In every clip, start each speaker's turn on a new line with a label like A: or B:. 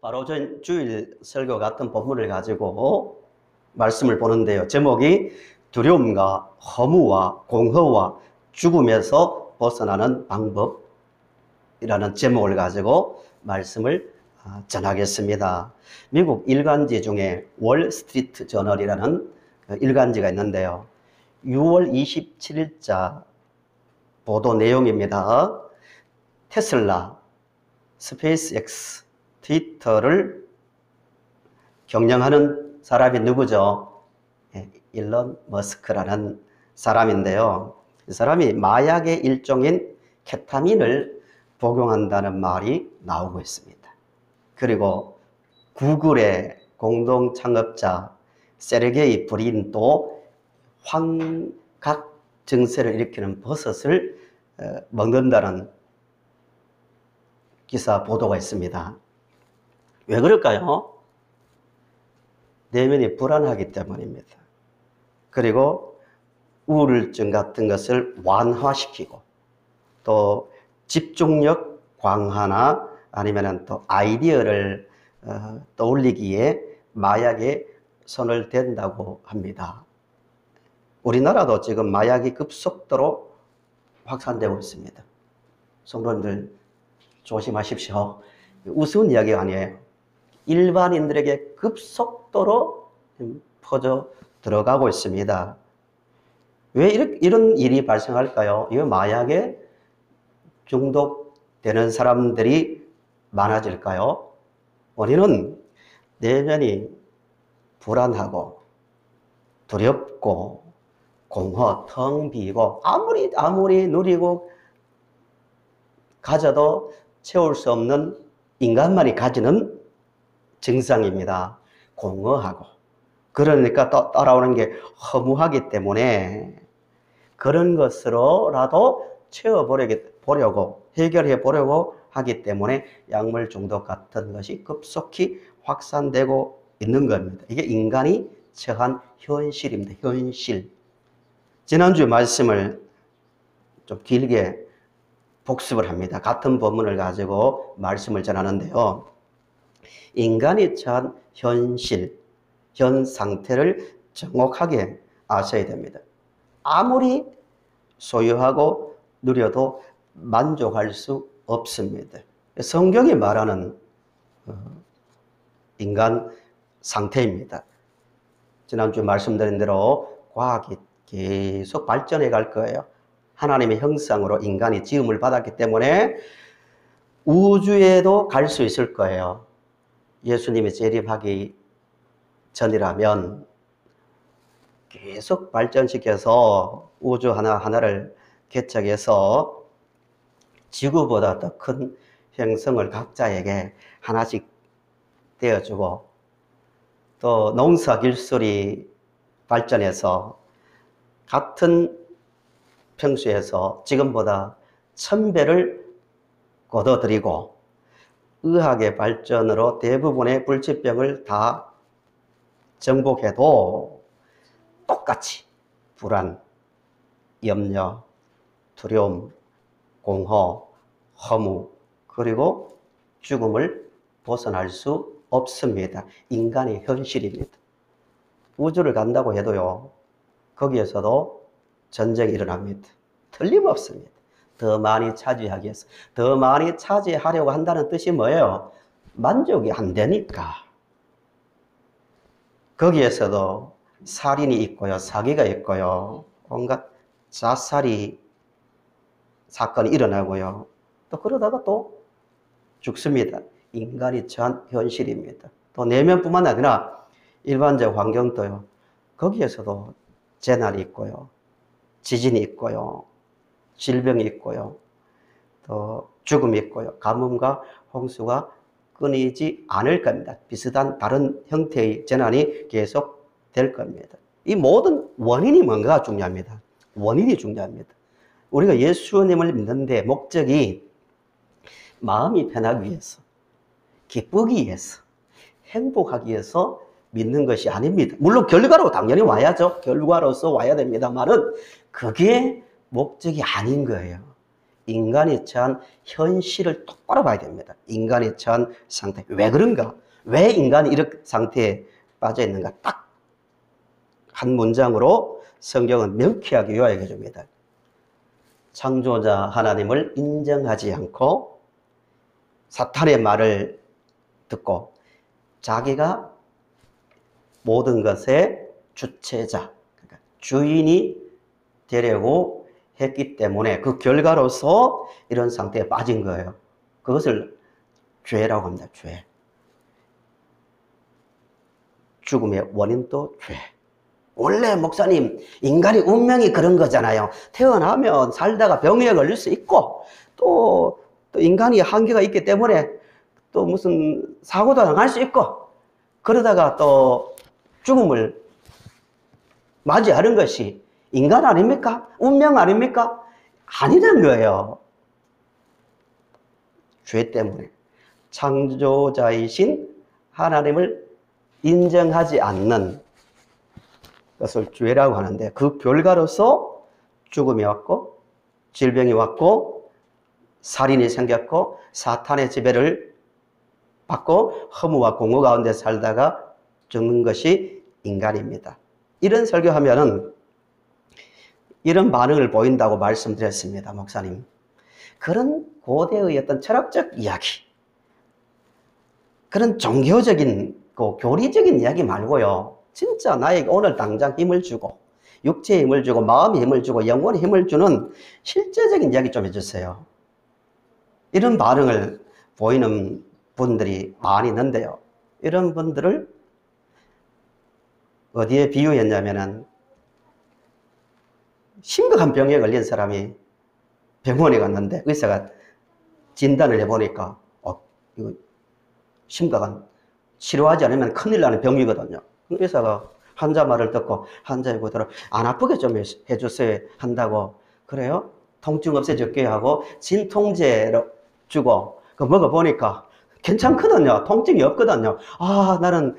A: 바로 전 주일 설교 같은 본문을 가지고 말씀을 보는데요. 제목이 두려움과 허무와 공허와 죽음에서 벗어나는 방법이라는 제목을 가지고 말씀을 전하겠습니다. 미국 일간지 중에 월스트리트 저널이라는 일간지가 있는데요. 6월 27일자 보도 내용입니다. 테슬라, 스페이스X, 트위터를 경영하는 사람이 누구죠? 일론 머스크라는 사람인데요. 이 사람이 마약의 일종인 케타민을 복용한다는 말이 나오고 있습니다. 그리고 구글의 공동 창업자 세르게이 브린도 환각 증세를 일으키는 버섯을 먹는다는 기사 보도가 있습니다. 왜 그럴까요? 내면이 불안하기 때문입니다. 그리고 우울증 같은 것을 완화시키고 또 집중력 강화나 아니면 또 아이디어를 떠올리기에 마약에 손을 댄다고 합니다. 우리나라도 지금 마약이 급속도로 확산되고 있습니다. 성도님들 조심하십시오. 우스운 이야기가 아니에요. 일반인들에게 급속도로 퍼져 들어가고 있습니다. 왜 이런 일이 발생할까요? 이 마약에 중독되는 사람들이 많아질까요? 원인은 내면이 불안하고 두렵고 공허, 텅 비고 아무리 누리고 가져도 채울 수 없는 인간만이 가지는 증상입니다. 공허하고. 그러니까 또 따라오는 게 허무하기 때문에 그런 것으로라도 채워보려고 해결해 보려고 하기 때문에 약물 중독 같은 것이 급속히 확산되고 있는 겁니다. 이게 인간이 처한 현실입니다. 현실. 지난주 말씀을 좀 길게 복습을 합니다. 같은 본문을 가지고 말씀을 전하는데요. 인간이 처한 현실, 현 상태를 정확하게 아셔야 됩니다. 아무리 소유하고 누려도 만족할 수 없습니다. 성경이 말하는 인간 상태입니다. 지난주 말씀드린 대로 과학이 계속 발전해 갈 거예요. 하나님의 형상으로 인간이 지음을 받았기 때문에 우주에도 갈 수 있을 거예요. 예수님이 재림하기 전이라면 계속 발전시켜서 우주 하나하나를 개척해서 지구보다 더 큰 행성을 각자에게 하나씩 떼어주고 또 농사 기술이 발전해서 같은 평수에서 지금보다 1000배를 거둬들이고 의학의 발전으로 대부분의 불치병을 다 정복해도 똑같이 불안, 염려, 두려움, 공허, 허무, 그리고 죽음을 벗어날 수 없습니다. 인간의 현실입니다. 우주를 간다고 해도요, 거기에서도 전쟁이 일어납니다. 틀림없습니다. 더 많이 차지하기 위해서. 더 많이 차지하려고 한다는 뜻이 뭐예요? 만족이 안 되니까. 거기에서도 살인이 있고요, 사기가 있고요, 온갖 자살이 사건이 일어나고요. 또 그러다가 또 죽습니다. 인간이 처한 현실입니다. 또 내면뿐만 아니라 일반적 환경도요. 거기에서도 재난이 있고요, 지진이 있고요, 질병이 있고요, 또 죽음이 있고요, 가뭄과 홍수가 끊이지 않을 겁니다. 비슷한 다른 형태의 재난이 계속 될 겁니다. 이 모든 원인이 뭔가가 중요합니다. 원인이 중요합니다. 우리가 예수님을 믿는데 목적이 마음이 편하기 위해서, 기쁘기 위해서, 행복하기 위해서 믿는 것이 아닙니다. 물론 결과로 당연히 와야죠. 결과로서 와야 됩니다만은 그게 목적이 아닌 거예요. 인간이 처한 현실을 똑바로 봐야 됩니다. 인간이 처한 상태. 왜 그런가? 왜 인간이 이런 상태에 빠져 있는가? 딱 한 문장으로 성경은 명쾌하게 요약해 줍니다. 창조자 하나님을 인정하지 않고 사탄의 말을 듣고 자기가 모든 것의 주체자, 그러니까 주인이 되려고 했기 때문에 그 결과로서 이런 상태에 빠진 거예요. 그것을 죄라고 합니다. 죄. 죽음의 원인도 죄. 원래 목사님, 인간이 운명이 그런 거잖아요. 태어나면 살다가 병에 걸릴 수 있고 또 인간이 한계가 있기 때문에 또 무슨 사고도 당할 수 있고 그러다가 또 죽음을 맞이하는 것이 인간 아닙니까? 운명 아닙니까? 아니란 거예요. 죄 때문에. 창조자이신 하나님을 인정하지 않는 것을 죄라고 하는데 그 결과로서 죽음이 왔고 질병이 왔고 살인이 생겼고 사탄의 지배를 받고 허무와 공허 가운데 살다가 죽는 것이 인간입니다. 이런 설교하면은 이런 반응을 보인다고 말씀드렸습니다. 목사님. 그런 고대의 어떤 철학적 이야기, 그런 종교적인 교리적인 이야기 말고요. 진짜 나에게 오늘 당장 힘을 주고 육체에 힘을 주고 마음에 힘을 주고 영혼에 힘을 주는 실제적인 이야기 좀 해주세요. 이런 반응을 보이는 분들이 많이 있는데요. 이런 분들을 어디에 비유했냐면은 심각한 병에 걸린 사람이 병원에 갔는데 의사가 진단을 해보니까 이거 심각한 치료하지 않으면 큰일 나는 병이거든요. 의사가 환자 말을 듣고 환자의 그대로 안 아프게 좀 해주세요 한다고 그래요? 통증 없애줄게 하고 진통제로 주고 그 먹어보니까 괜찮거든요. 통증이 없거든요. 아, 나는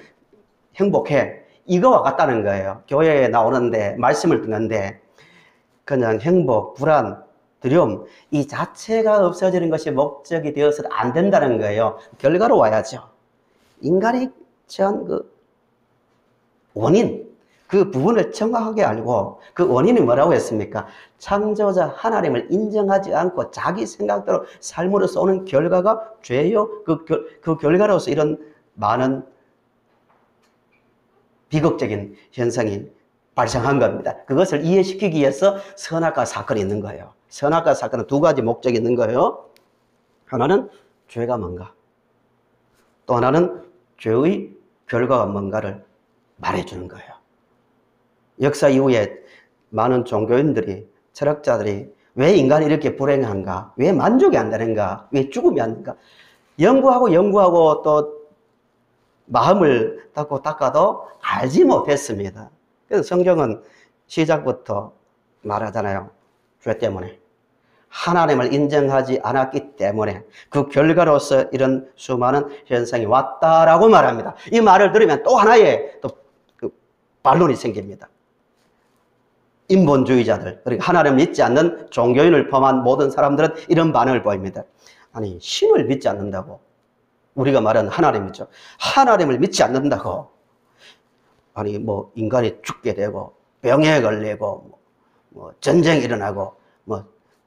A: 행복해. 이거와 같다는 거예요. 교회에 나오는데 말씀을 듣는데 그냥 행복, 불안, 두려움 이 자체가 없어지는 것이 목적이 되어서는 안 된다는 거예요. 결과로 와야죠. 인간이 처한 그 원인, 그 부분을 정확하게 알고 그 원인이 뭐라고 했습니까? 창조자 하나님을 인정하지 않고 자기 생각대로 삶으로서 오는 결과가 죄요. 그 결과로서 이런 많은 비극적인 현상이 발생한 겁니다. 그것을 이해시키기 위해서 선악과 사건이 있는 거예요. 선악과 사건은 두 가지 목적이 있는 거예요. 하나는 죄가 뭔가, 또 하나는 죄의 결과가 뭔가를 말해주는 거예요. 역사 이후에 많은 종교인들이, 철학자들이 왜 인간이 이렇게 불행한가, 왜 만족이 안 되는가, 왜 죽음이 안 되는가 연구하고 또 마음을 닦아도 알지 못했습니다. 그래서 성경은 시작부터 말하잖아요. 죄 때문에. 하나님을 인정하지 않았기 때문에 그 결과로서 이런 수많은 현상이 왔다라고 말합니다. 이 말을 들으면 또 하나의 또 그 반론이 생깁니다. 인본주의자들, 그리고 하나님을 믿지 않는 종교인을 포함한 모든 사람들은 이런 반응을 보입니다. 아니, 신을 믿지 않는다고. 우리가 말하는 하나님이죠. 하나님을 믿지 않는다고. 아니, 뭐, 인간이 죽게 되고, 병에 걸리고, 뭐 전쟁이 일어나고, 뭐,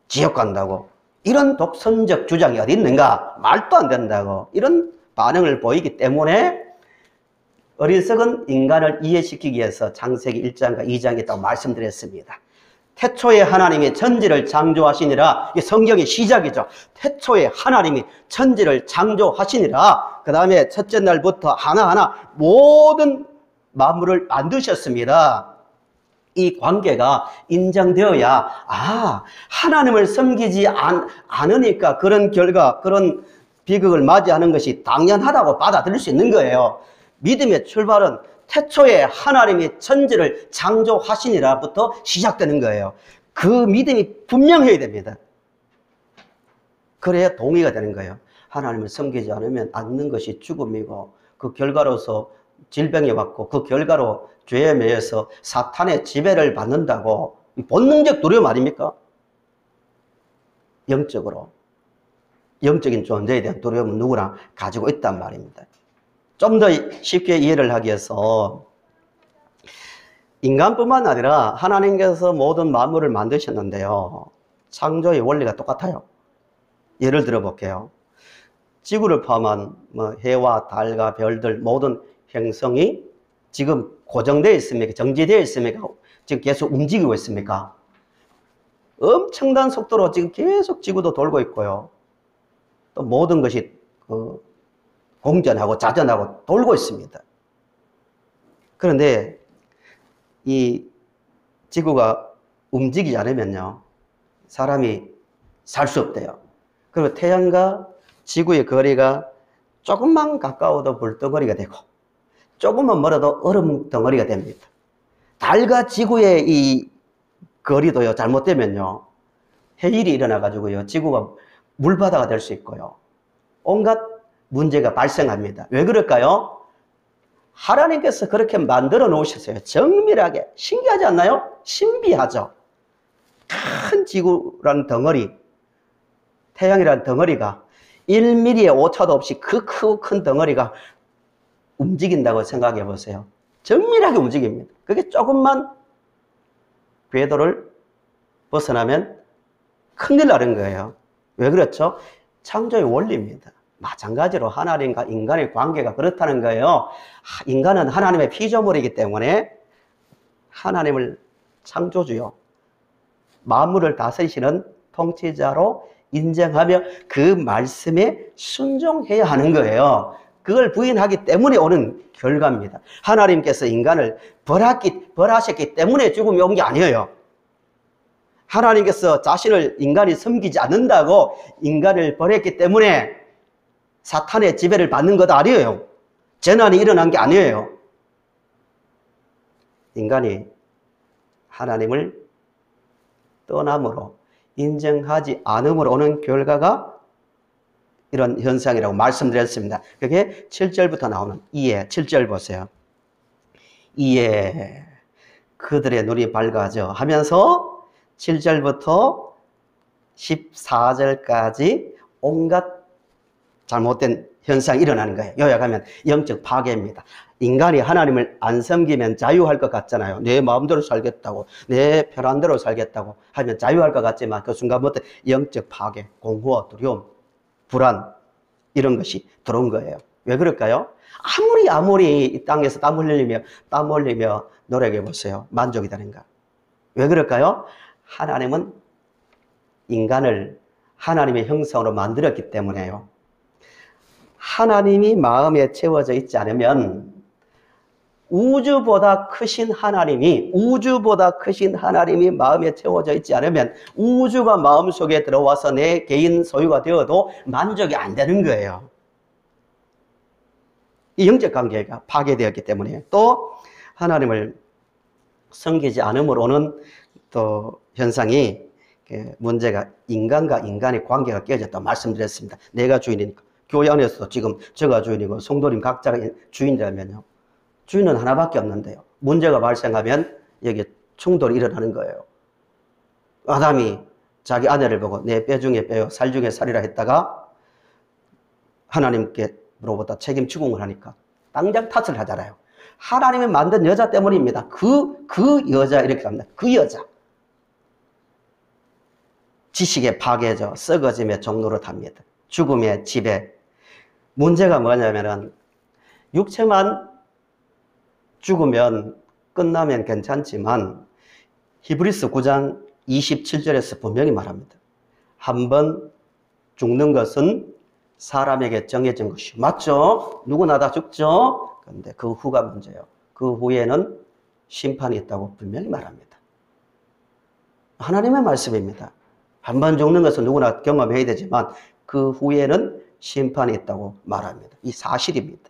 A: 지옥 간다고. 이런 독선적 주장이 어디 있는가? 말도 안 된다고. 이런 반응을 보이기 때문에 어리석은 인간을 이해시키기 위해서 창세기 1장과 2장이 있다고 말씀드렸습니다. 태초에 하나님이 천지를 창조하시니라. 이게 성경의 시작이죠. 태초에 하나님이 천지를 창조하시니라. 그 다음에 첫째 날부터 하나하나 모든 만물을 만드셨습니다. 이 관계가 인정되어야 하나님을 섬기지 않으니까 그런 결과, 그런 비극을 맞이하는 것이 당연하다고 받아들일 수 있는 거예요. 믿음의 출발은 태초에 하나님이 천지를 창조하시니라부터 시작되는 거예요. 그 믿음이 분명해야 됩니다. 그래야 동의가 되는 거예요. 하나님을 섬기지 않는 것이 죽음이고 그 결과로서 질병이 왔고 그 결과로 죄에 매여서 사탄의 지배를 받는다고 본능적 두려움 아닙니까? 영적으로. 영적인 존재에 대한 두려움은 누구나 가지고 있단 말입니다. 좀 더 쉽게 이해를 하기 위해서 인간뿐만 아니라 하나님께서 모든 만물을 만드셨는데요. 창조의 원리가 똑같아요. 예를 들어 볼게요. 지구를 포함한 해와 달과 별들 모든 행성이 지금 고정되어 있습니까? 정지되어 있습니까? 지금 계속 움직이고 있습니까? 엄청난 속도로 지금 계속 지구도 돌고 있고요. 또 모든 것이 공전하고 자전하고 돌고 있습니다. 그런데 이 지구가 움직이지 않으면요, 사람이 살 수 없대요. 그리고 태양과 지구의 거리가 조금만 가까워도 불덩어리가 되고 조금만 멀어도 얼음 덩어리가 됩니다. 달과 지구의 이 거리도요, 잘못되면요, 해일이 일어나가지고요, 지구가 물바다가 될 수 있고요, 온갖 문제가 발생합니다. 왜 그럴까요? 하나님께서 그렇게 만들어 놓으셨어요. 정밀하게. 신기하지 않나요? 신비하죠. 큰 지구라는 덩어리, 태양이라는 덩어리가 1mm의 오차도 없이 그 크고 큰 덩어리가 움직인다고 생각해 보세요. 정밀하게 움직입니다. 그게 조금만 궤도를 벗어나면 큰일 나는 거예요. 왜 그렇죠? 창조의 원리입니다. 마찬가지로 하나님과 인간의 관계가 그렇다는 거예요. 인간은 하나님의 피조물이기 때문에 하나님을 창조주요, 만물을 다스리시는 통치자로 인정하며 그 말씀에 순종해야 하는 거예요. 그걸 부인하기 때문에 오는 결과입니다. 하나님께서 인간을 벌하셨기 때문에 죽음이 온 게 아니에요. 하나님께서 자신을 인간이 섬기지 않는다고 인간을 벌했기 때문에 사탄의 지배를 받는 것 아니에요. 재난이 일어난 게 아니에요. 인간이 하나님을 떠남으로, 인정하지 않음으로 오는 결과가 이런 현상이라고 말씀드렸습니다. 그게 7절부터 나오는 이에, 7절 보세요. 이에 그들의 눈이 밝아져 하면서 7절부터 14절까지 온갖 잘못된 현상이 일어나는 거예요. 요약하면 영적 파괴입니다. 인간이 하나님을 안 섬기면 자유할 것 같잖아요. 내 마음대로 살겠다고, 내 편한 대로 살겠다고 하면 자유할 것 같지만 그 순간부터 영적 파괴, 공허, 두려움, 불안, 이런 것이 들어온 거예요. 왜 그럴까요? 아무리 이 땅에서 땀 흘리며 노력해 보세요. 만족이 되는가? 왜 그럴까요? 하나님은 인간을 하나님의 형상으로 만들었기 때문에요. 하나님이 마음에 채워져 있지 않으면 우주보다 크신 하나님이 마음에 채워져 있지 않으면 우주가 마음속에 들어와서 내 개인 소유가 되어도 만족이 안 되는 거예요. 이 영적 관계가 파괴되었기 때문에, 또 하나님을 섬기지 않음으로 오는 또 현상이, 문제가 인간과 인간의 관계가 깨졌다고 말씀드렸습니다. 내가 주인이니까. 교회 안에서도 지금 제가 주인이고 성도님 각자가 주인이라면요, 주인은 하나밖에 없는데요, 문제가 발생하면 여기 충돌이 일어나는 거예요. 아담이 자기 아내를 보고 내 뼈 중에 뼈요 살 중에 살이라 했다가 하나님께로부터 책임 추궁을 하니까 당장 탓을 하잖아요. 하나님이 만든 여자 때문입니다. 그 여자, 이렇게 합니다. 그 여자. 지식의 파괴죠. 썩어짐의 종로로 탑니다. 죽음의 지배. 문제가 뭐냐면은 육체만 죽으면 끝나면 괜찮지만 히브리서 9장 27절에서 분명히 말합니다. 한번 죽는 것은 사람에게 정해진 것이 맞죠? 누구나 다 죽죠? 그런데 그 후가 문제예요. 그 후에는 심판이 있다고 분명히 말합니다. 하나님의 말씀입니다. 한번 죽는 것은 누구나 경험해야 되지만 그 후에는 심판이 있다고 말합니다. 이 사실입니다.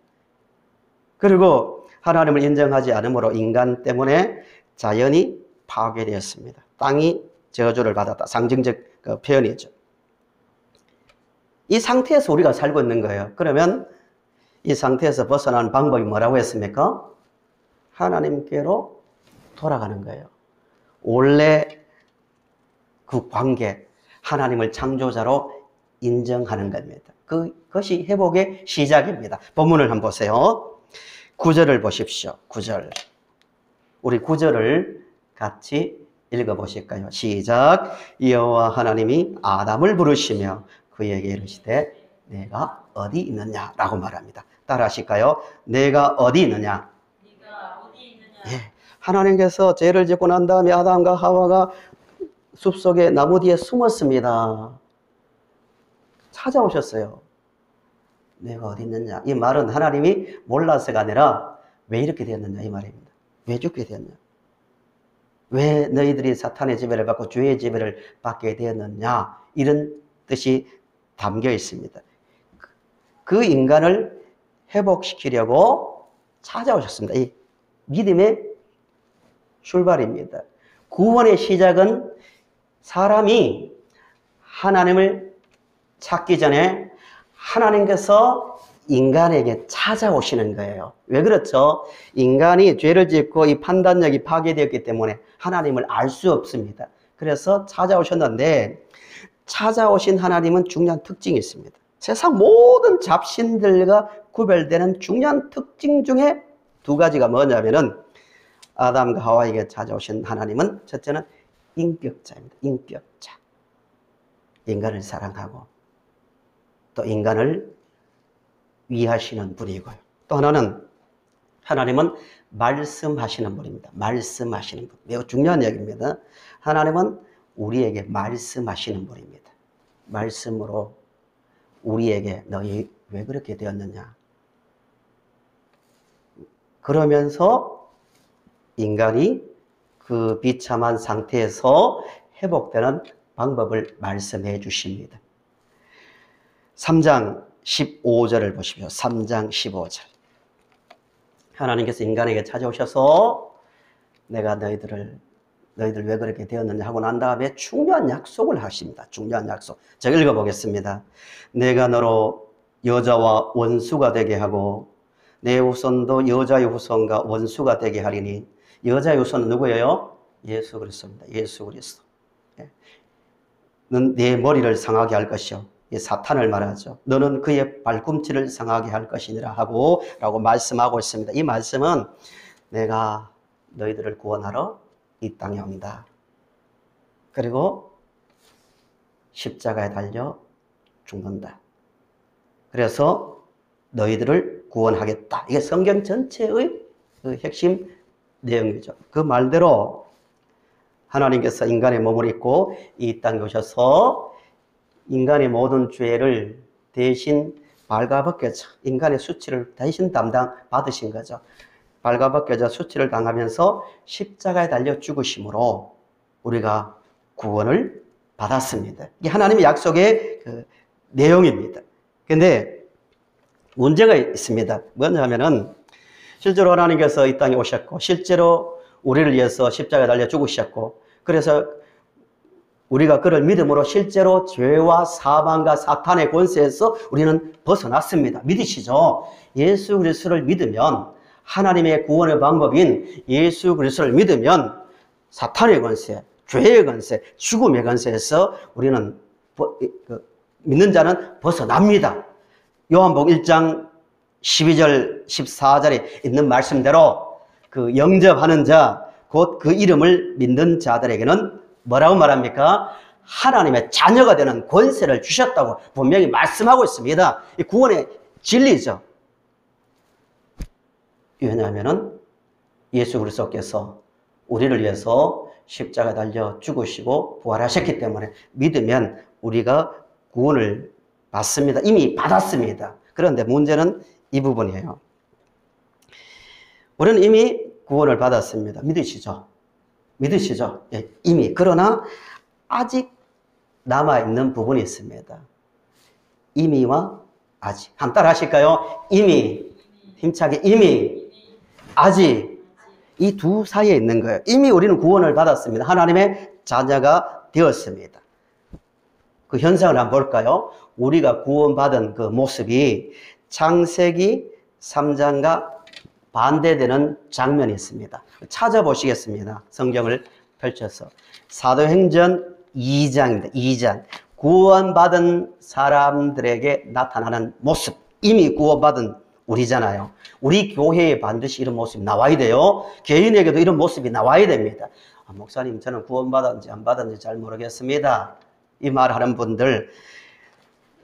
A: 그리고 하나님을 인정하지 않으므로 인간 때문에 자연이 파괴되었습니다. 땅이 저주를 받았다. 상징적 표현이죠. 이 상태에서 우리가 살고 있는 거예요. 그러면 이 상태에서 벗어나는 방법이 뭐라고 했습니까? 하나님께로 돌아가는 거예요. 원래 그 관계, 하나님을 창조자로 인정하는 겁니다. 그것이 회복의 시작입니다. 본문을 한번 보세요. 9절을 보십시오. 9절. 우리 9절을 같이 읽어보실까요? 시작. 여호와 하나님이 아담을 부르시며 그에게 이르시되 내가 어디 있느냐라고 말합니다. 따라하실까요? 내가 어디 있느냐? 예, 하나님께서 죄를 짓고 난 다음에 아담과 하와가 숲속에 나무 뒤에 숨었습니다. 찾아오셨어요. 내가 어디 있느냐? 이 말은 하나님이 몰라서가 아니라 왜 이렇게 되었느냐 이 말입니다. 왜 죽게 되었냐? 왜 너희들이 사탄의 지배를 받고 죄의 지배를 받게 되었느냐? 이런 뜻이 담겨 있습니다. 그 인간을 회복시키려고 찾아오셨습니다. 이 믿음의 출발입니다. 구원의 시작은 사람이 하나님을 찾기 전에 하나님께서 인간에게 찾아오시는 거예요. 왜 그렇죠? 인간이 죄를 짓고 이 판단력이 파괴되었기 때문에 하나님을 알 수 없습니다. 그래서 찾아오셨는데 찾아오신 하나님은 중요한 특징이 있습니다. 세상 모든 잡신들과 구별되는 중요한 특징 중에 두 가지가 뭐냐면은 아담과 하와에게 찾아오신 하나님은 첫째는 인격자입니다. 인격자. 인간을 사랑하고 또 인간을 위하시는 분이고요. 또 하나는 하나님은 말씀하시는 분입니다. 말씀하시는 분. 매우 중요한 얘기입니다. 하나님은 우리에게 말씀하시는 분입니다. 말씀으로 우리에게 너희 왜 그렇게 되었느냐. 그러면서 인간이 그 비참한 상태에서 회복되는 방법을 말씀해 주십니다. 3장 15절을 보십시오. 3장 15절. 하나님께서 인간에게 찾아오셔서 내가 너희들 왜 그렇게 되었느냐 하고 난 다음에 중요한 약속을 하십니다. 중요한 약속. 제가 읽어보겠습니다. 내가 너로 여자와 원수가 되게 하고 내 후손도 여자의 후손과 원수가 되게 하리니 여자의 후손은 누구예요? 예수 그리스도입니다. 예수 그리스도. 는 내 머리를 상하게 할 것이요. 사탄을 말하죠. 너는 그의 발꿈치를 상하게 할 것이니라 라고 말씀하고 있습니다. 이 말씀은 내가 너희들을 구원하러 이 땅에 온다. 그리고 십자가에 달려 죽는다. 그래서 너희들을 구원하겠다. 이게 성경 전체의 그 핵심 내용이죠. 그 말대로 하나님께서 인간의 몸을 입고 이 땅에 오셔서 인간의 모든 죄를 대신 발가벗겨져 인간의 수치를 대신 담당 받으신 거죠. 발가벗겨져 수치를 당하면서 십자가에 달려 죽으심으로 우리가 구원을 받았습니다. 이게 하나님의 약속의 그 내용입니다. 그런데 문제가 있습니다. 뭐냐면은 실제로 하나님께서 이 땅에 오셨고 실제로 우리를 위해서 십자가에 달려 죽으셨고 그래서 우리가 그를 믿음으로 실제로 죄와 사망과 사탄의 권세에서 우리는 벗어났습니다. 믿으시죠? 예수 그리스도를 믿으면 하나님의 구원의 방법인 예수 그리스도를 믿으면 사탄의 권세, 죄의 권세, 죽음의 권세에서 우리는 믿는 자는 벗어납니다. 요한복음 1장 12절 14절에 있는 말씀대로 그 영접하는 자, 곧 그 이름을 믿는 자들에게는 뭐라고 말합니까? 하나님의 자녀가 되는 권세를 주셨다고 분명히 말씀하고 있습니다. 이 구원의 진리죠. 왜냐하면 예수 그리스도께서 우리를 위해서 십자가 달려 죽으시고 부활하셨기 때문에 믿으면 우리가 구원을 받습니다. 이미 받았습니다. 그런데 문제는 이 부분이에요. 우리는 이미 구원을 받았습니다. 믿으시죠? 믿으시죠? 예, 이미. 그러나 아직 남아있는 부분이 있습니다. 이미와 아직. 한번 따라 하실까요? 이미. 힘차게 이미. 아직. 이 두 사이에 있는 거예요. 이미 우리는 구원을 받았습니다. 하나님의 자녀가 되었습니다. 그 현상을 한번 볼까요? 우리가 구원받은 그 모습이 창세기 3장과 반대되는 장면이 있습니다. 찾아보시겠습니다. 성경을 펼쳐서. 사도행전 2장입니다. 2장. 구원받은 사람들에게 나타나는 모습. 이미 구원받은 우리잖아요. 우리 교회에 반드시 이런 모습이 나와야 돼요. 개인에게도 이런 모습이 나와야 됩니다. 목사님, 저는 구원받았는지 안 받았는지 잘 모르겠습니다. 이 말 하는 분들,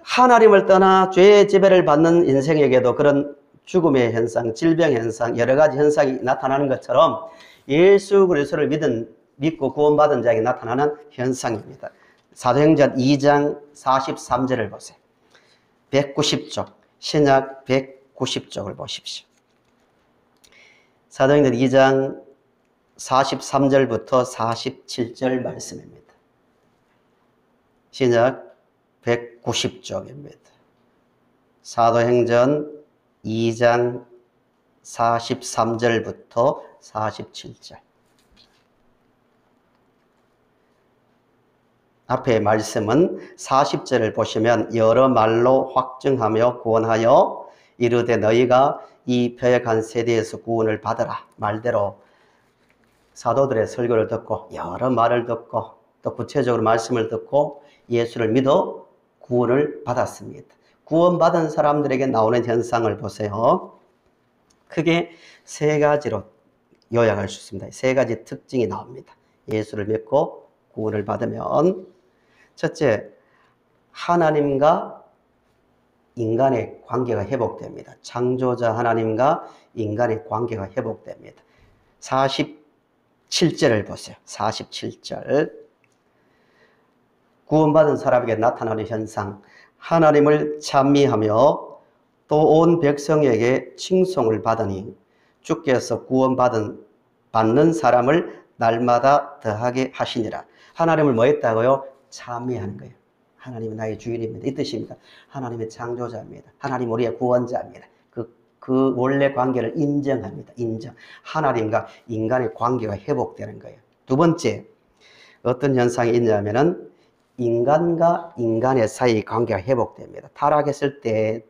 A: 하나님을 떠나 죄의 지배를 받는 인생에게도 그런 죽음의 현상, 질병 현상, 여러 가지 현상이 나타나는 것처럼 예수 그리스도를 믿고 구원받은 자에게 나타나는 현상입니다. 사도행전 2장 43절을 보세요. 190쪽, 신약 190쪽을 보십시오. 사도행전 2장 43절부터 47절 말씀입니다. 신약 190쪽입니다. 사도행전 2장 43절부터 47절. 앞에 말씀은 40절을 보시면 여러 말로 확증하며 구원하여 이르되 너희가 이 패역한 세대에서 구원을 받으라. 말대로 사도들의 설교를 듣고 여러 말을 듣고 또 구체적으로 말씀을 듣고 예수를 믿어 구원을 받았습니다. 구원받은 사람들에게 나오는 현상을 보세요. 크게 세 가지로 요약할 수 있습니다. 세 가지 특징이 나옵니다. 예수를 믿고 구원을 받으면 첫째, 하나님과 인간의 관계가 회복됩니다. 창조자 하나님과 인간의 관계가 회복됩니다. 47절을 보세요. 47절. 구원받은 사람에게 나타나는 현상. 하나님을 찬미하며 또 온 백성에게 칭송을 받으니 주께서 받는 사람을 날마다 더하게 하시니라. 하나님을 뭐 했다고요? 찬미하는 거예요. 하나님은 나의 주인입니다. 이 뜻입니다. 하나님의 창조자입니다. 하나님 우리의 구원자입니다. 그 원래 관계를 인정합니다. 인정. 하나님과 인간의 관계가 회복되는 거예요. 두 번째, 어떤 현상이 있냐면은 인간과 인간의 사이 관계가 회복됩니다. 타락했을 때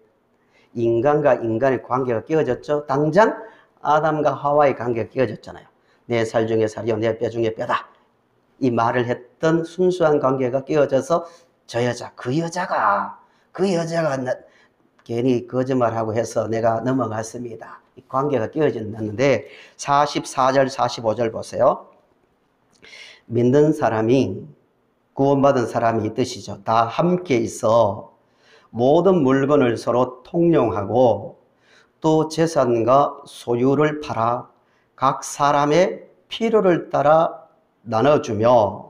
A: 인간과 인간의 관계가 깨어졌죠. 당장 아담과 하와의 관계가 깨어졌잖아요. 내 살 중에 살이요 내 뼈 중에 뼈다. 이 말을 했던 순수한 관계가 깨어져서 저 여자, 그 여자가 괜히 거짓말하고 해서 내가 넘어갔습니다. 이 관계가 깨어졌는데 44절, 45절 보세요. 믿는 사람이 구원받은 사람이 이 뜻이죠. 다 함께 있어 모든 물건을 서로 통용하고 또 재산과 소유를 팔아 각 사람의 필요를 따라 나눠주며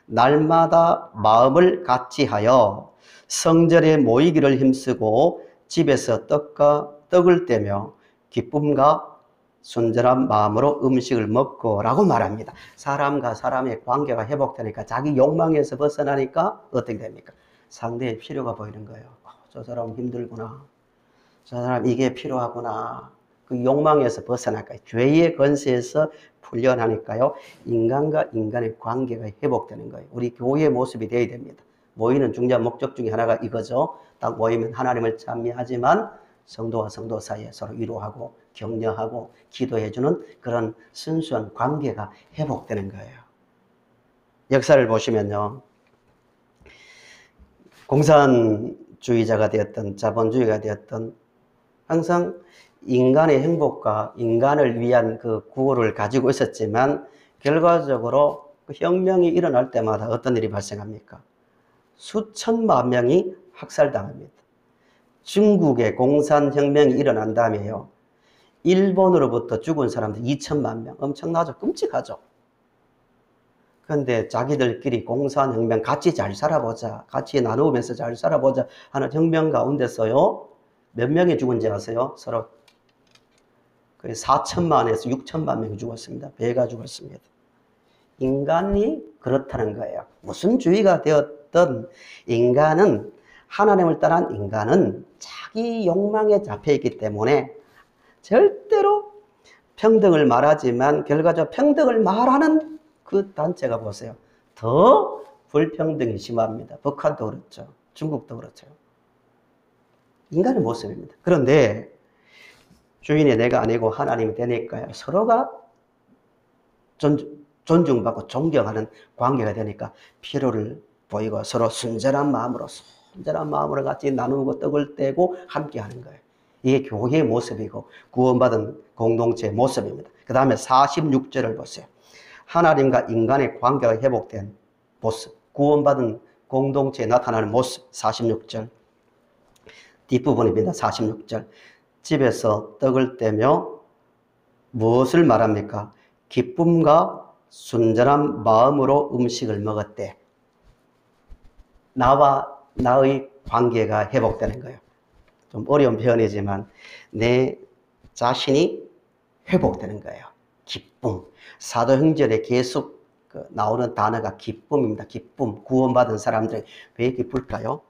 A: 날마다 마음을 같이하여 성전에 모이기를 힘쓰고 집에서 떡을 떼며 기쁨과 순전한 마음으로 음식을 먹고 라고 말합니다. 사람과 사람의 관계가 회복되니까 자기 욕망에서 벗어나니까 어떻게 됩니까? 상대의 필요가 보이는 거예요. 저 사람 힘들구나. 저 사람 이게 필요하구나. 그 욕망에서 벗어날까요? 죄의 권세에서 풀려나니까요. 인간과 인간의 관계가 회복되는 거예요. 우리 교회의 모습이 되어야 됩니다. 모이는 중요한 목적 중에 하나가 이거죠. 딱 모이면 하나님을 찬미하지만 성도와 성도 사이에 서로 위로하고 격려하고 기도해주는 그런 순수한 관계가 회복되는 거예요. 역사를 보시면요. 공산주의자가 되었던 자본주의가 되었던 항상 인간의 행복과 인간을 위한 그 구호를 가지고 있었지만 결과적으로 그 혁명이 일어날 때마다 어떤 일이 발생합니까? 수천만 명이 학살당합니다. 중국의 공산혁명이 일어난 다음에요. 일본으로부터 죽은 사람들 2천만 명. 엄청나죠? 끔찍하죠? 그런데 자기들끼리 공산혁명 같이 잘 살아보자. 같이 나누면서 잘 살아보자 하는 혁명 가운데서요. 몇 명이 죽은지 아세요? 서로 4천만에서 6천만 명이 죽었습니다. 배가 죽었습니다. 인간이 그렇다는 거예요. 무슨 주의가 되었든 인간은 하나님을 떠난 인간은 자기 욕망에 잡혀있기 때문에 절대로 평등을 말하지만 결과적으로 평등을 말하는 그 단체가 보세요. 더 불평등이 심합니다. 북한도 그렇죠. 중국도 그렇죠. 인간의 모습입니다. 그런데 주인이 내가 아니고 하나님이 되니까요. 서로가 존중받고 존경하는 관계가 되니까 필요를 보이고 서로 순전한 마음으로 같이 나누고 떡을 떼고 함께 하는 거예요. 이게 교회의 모습이고 구원받은 공동체의 모습입니다. 그 다음에 46절을 보세요. 하나님과 인간의 관계가 회복된 모습, 구원받은 공동체에 나타나는 모습. 46절 뒷부분입니다. 46절 집에서 떡을 떼며 무엇을 말합니까? 기쁨과 순전한 마음으로 음식을 먹었대. 나와 나의 관계가 회복되는 거예요. 좀 어려운 표현이지만 내 자신이 회복되는 거예요. 기쁨. 사도행전에 계속 나오는 단어가 기쁨입니다. 기쁨. 구원받은 사람들이 왜 기쁠까요?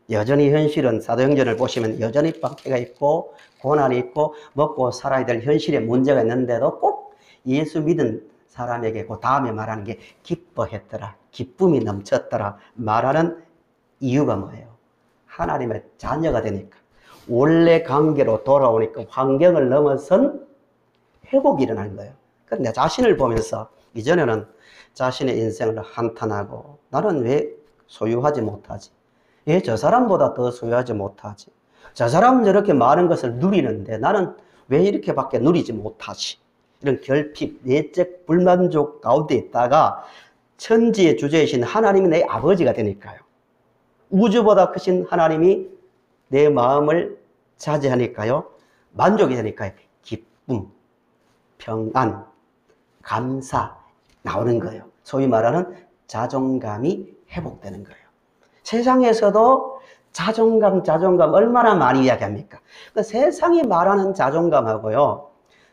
A: 여전히 현실은 사도행전을 보시면 여전히 박해가 있고 고난이 있고 먹고 살아야 될 현실에 문제가 있는데도 꼭 예수 믿은 사람에게 그 다음에 말하는 게 기뻐했더라, 기쁨이 넘쳤더라 말하는 이유가 뭐예요? 하나님의 자녀가 되니까, 원래 관계로 돌아오니까 환경을 넘어선 회복이 일어나는 거예요. 그런데 내 자신을 보면서 이전에는 자신의 인생을 한탄하고 나는 왜 소유하지 못하지? 왜 저 사람보다 더 소유하지 못하지? 저 사람은 저렇게 많은 것을 누리는데 나는 왜 이렇게밖에 누리지 못하지? 이런 결핍, 내적 불만족 가운데 있다가 천지의 주제이신 하나님이 내 아버지가 되니까요. 우주보다 크신 하나님이 내 마음을 차지하니까요. 만족이 되니까요. 기쁨, 평안, 감사 나오는 거예요. 소위 말하는 자존감이 회복되는 거예요. 세상에서도 자존감 얼마나 많이 이야기합니까? 그러니까 세상이 말하는 자존감하고요.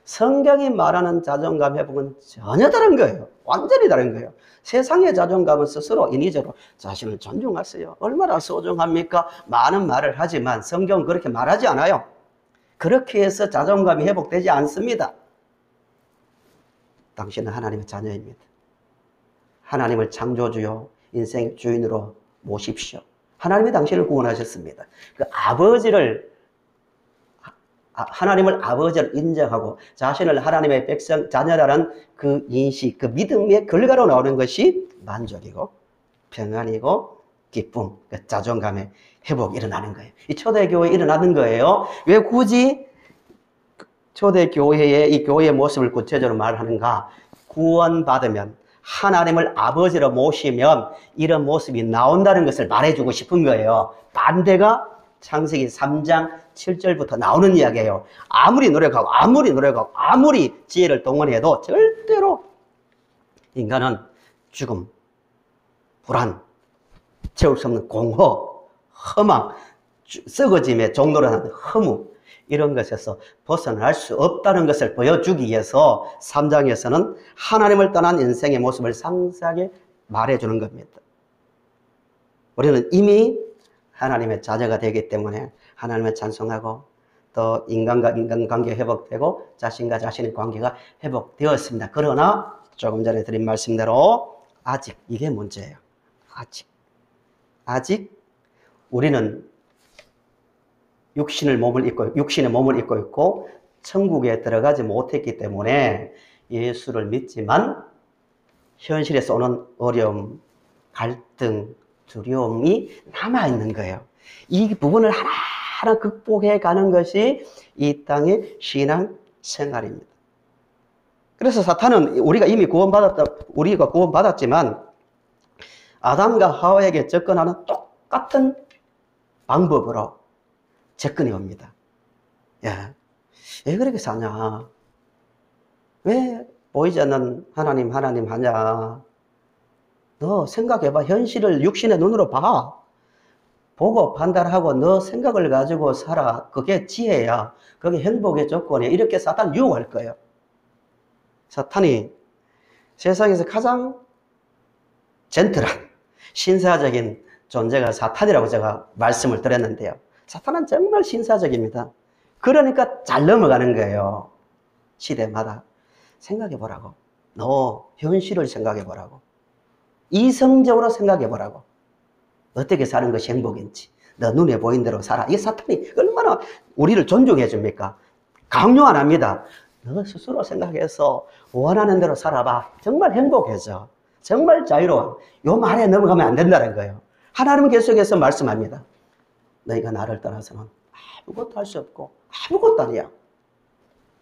A: 성경이 말하는 자존감 회복은 전혀 다른 거예요. 완전히 다른 거예요. 세상의 자존감은 스스로 인위적으로 자신을 존중하세요. 얼마나 소중합니까? 많은 말을 하지만 성경은 그렇게 말하지 않아요. 그렇게 해서 자존감이 회복되지 않습니다. 당신은 하나님의 자녀입니다. 하나님을 창조주요 인생의 주인으로 모십시오. 하나님이 당신을 구원하셨습니다. 그 하나님을 아버지를 인정하고 자신을 하나님의 백성, 자녀라는 그 인식, 그 믿음의 결과로 나오는 것이 만족이고 평안이고 기쁨, 그 자존감의 회복이 일어나는 거예요. 이 초대교회에 일어나는 거예요. 왜 굳이 초대교회의 이 교회의 모습을 구체적으로 말하는가? 구원받으면 하나님을 아버지로 모시면 이런 모습이 나온다는 것을 말해주고 싶은 거예요. 반대가 창세기 3장 7절부터 나오는 이야기예요. 아무리 노력하고 아무리 지혜를 동원해도 절대로 인간은 죽음, 불안, 채울 수 없는 공허, 허망, 썩어짐의 종로를 하는 허무, 이런 것에서 벗어날 수 없다는 것을 보여주기 위해서 3장에서는 하나님을 떠난 인생의 모습을 상세하게 말해주는 겁니다. 우리는 이미 하나님의 자녀가 되기 때문에 하나님을 찬송하고 또 인간과 인간관계가 회복되고 자신과 자신의 관계가 회복되었습니다. 그러나 조금 전에 드린 말씀대로 아직 이게 문제예요. 아직 우리는 육신의 몸을 입고 있고 천국에 들어가지 못했기 때문에 예수를 믿지만 현실에서 오는 어려움, 갈등, 두려움이 남아있는 거예요. 이 부분을 하나하나 극복해 가는 것이 이 땅의 신앙 생활입니다. 그래서 사탄은 우리가 구원받았지만 아담과 하와에게 접근하는 똑같은 방법으로 접근해 옵니다. 야, 왜 그렇게 사냐? 왜 보이지 않는 하나님 하냐? 너 생각해봐. 현실을 육신의 눈으로 봐. 보고 판단하고 너 생각을 가지고 살아. 그게 지혜야. 그게 행복의 조건이야. 이렇게 사탄 유혹할 거예요. 사탄이 세상에서 가장 젠틀한 신사적인 존재가 사탄이라고 제가 말씀을 드렸는데요. 사탄은 정말 신사적입니다. 그러니까 잘 넘어가는 거예요. 시대마다. 생각해 보라고. 너 현실을 생각해 보라고. 이성적으로 생각해 보라고. 어떻게 사는 것이 행복인지. 너 눈에 보인 대로 살아. 이 사탄이 얼마나 우리를 존중해 줍니까? 강요 안 합니다. 너 스스로 생각해서 원하는 대로 살아봐. 정말 행복해져. 정말 자유로워. 요 말에 넘어가면 안 된다는 거예요. 하나님은 계속해서 말씀합니다. 너희가 나를 떠나서는 아무것도 할 수 없고 아무것도 아니야.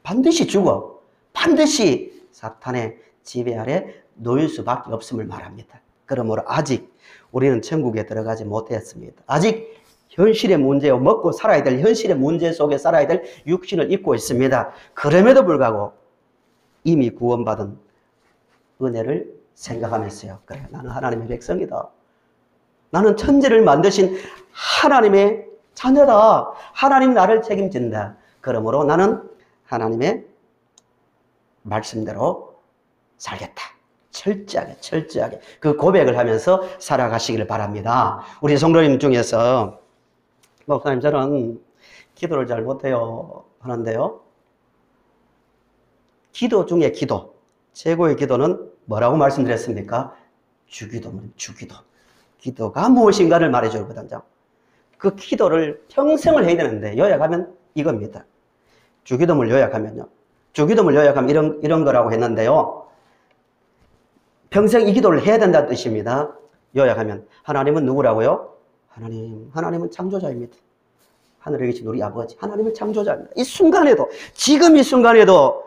A: 반드시 죽어. 반드시 사탄의 지배 아래 놓일 수밖에 없음을 말합니다. 그러므로 아직 우리는 천국에 들어가지 못했습니다. 아직 현실의 문제요, 먹고 살아야 될 현실의 문제 속에 살아야 될 육신을 입고 있습니다. 그럼에도 불구하고 이미 구원받은 은혜를 생각하면서요. 그래, 나는 하나님의 백성이다. 나는 천지를 만드신 하나님의 자녀다. 하나님 나를 책임진다. 그러므로 나는 하나님의 말씀대로 살겠다. 철저하게 그 고백을 하면서 살아가시기를 바랍니다. 우리 성도님 중에서 목사님 저는 기도를 잘 못해요 하는데요. 기도 중에 기도, 최고의 기도는 뭐라고 말씀드렸습니까? 주기도. 기도가 무엇인가를 말해주거든요. 그 기도를 평생을 해야 되는데 요약하면 이겁니다. 주기도문을 요약하면요. 주기도문을 요약하면 이런 거라고 했는데요. 평생 이 기도를 해야 된다는 뜻입니다. 요약하면 하나님은 누구라고요? 하나님은 창조자입니다. 하늘에 계신 우리 아버지, 하나님은 창조자입니다. 이 순간에도, 지금 이 순간에도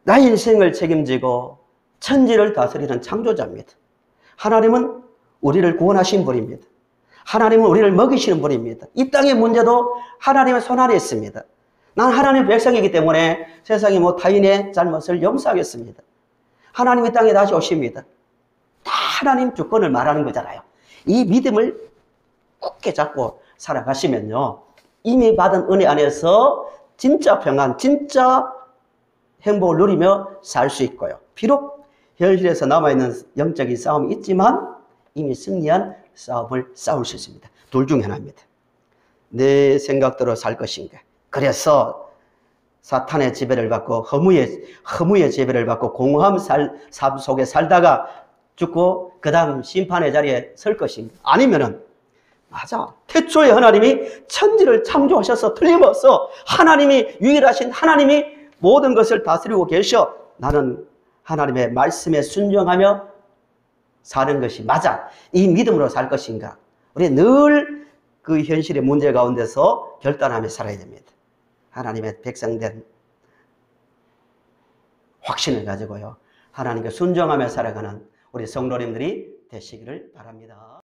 A: 나의 인생을 책임지고 천지를 다스리는 창조자입니다. 하나님은 우리를 구원하신 분입니다. 하나님은 우리를 먹이시는 분입니다. 이 땅의 문제도 하나님의 손 안에 있습니다. 난 하나님의 백성이기 때문에 세상에 타인의 잘못을 용서하겠습니다. 하나님이 땅에 다시 오십니다. 다 하나님 주권을 말하는 거잖아요. 이 믿음을 굳게 잡고 살아가시면요. 이미 받은 은혜 안에서 진짜 평안, 진짜 행복을 누리며 살 수 있고요. 비록 현실에서 남아있는 영적인 싸움이 있지만 이미 승리한 싸움을 싸울 수 있습니다. 둘 중에 하나입니다. 내 생각대로 살 것인가. 그래서 사탄의 지배를 받고 허무의 지배를 받고 공허함 삶 속에 살다가 죽고 그 다음 심판의 자리에 설 것인가. 아니면은 맞아. 태초에 하나님이 천지를 창조하셔서 틀림없어 하나님이 유일하신 하나님이 모든 것을 다스리고 계셔. 나는 하나님의 말씀에 순종하며 사는 것이 맞아. 이 믿음으로 살 것인가. 우리 늘 그 현실의 문제 가운데서 결단하며 살아야 됩니다. 하나님의 백성된 확신을 가지고요. 하나님께 순종하며 살아가는 우리 성도님들이 되시기를 바랍니다.